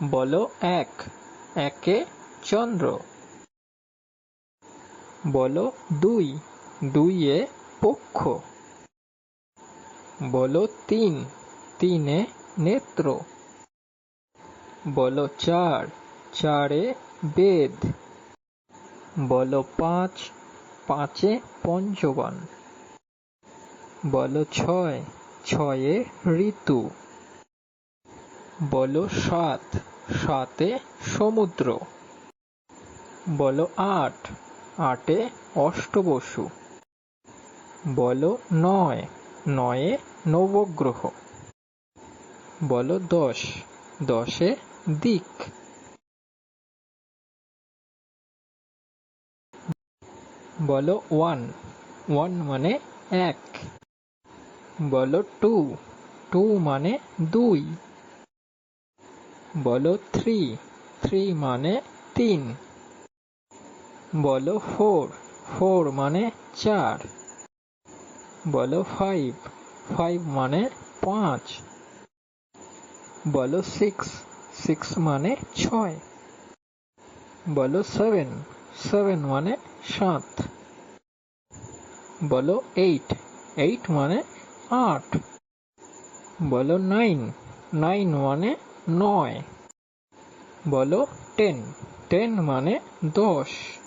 বলো এক, একে চন্দ্র। বলো দুই, দুইয়ে পক্ষ। বলো তিন, তিনে নেত্র। বলো চার, চারে বেদ। বলো পাঁচ, পাঁচে পঞ্চবান। বলো ছয়, ছয়ে ঋতু। বলো সাত, সাতে সমুদ্র। বলো আট, আটে অষ্টবসু। বলো নয়, নয়ে নবগ্রহ। বলো দশ, দশে দিক। বলো ওয়ান, ওয়ান মানে এক। বলো টু, টু মানে দুই। বলো থ্রি, থ্রি মানে তিন। বলো ফোর, ফোর মানে চার। বলো ফাইভ, ফাইভ মানে পাঁচ। বলো সিক্স, সিক্স মানে ছয়। বলো সেভেন, সেভেন মানে সাত। বলো এইট, এইট মানে আট। বলো নাইন, নাইন মানে নয়। বলো টেন, টেন মানে 10।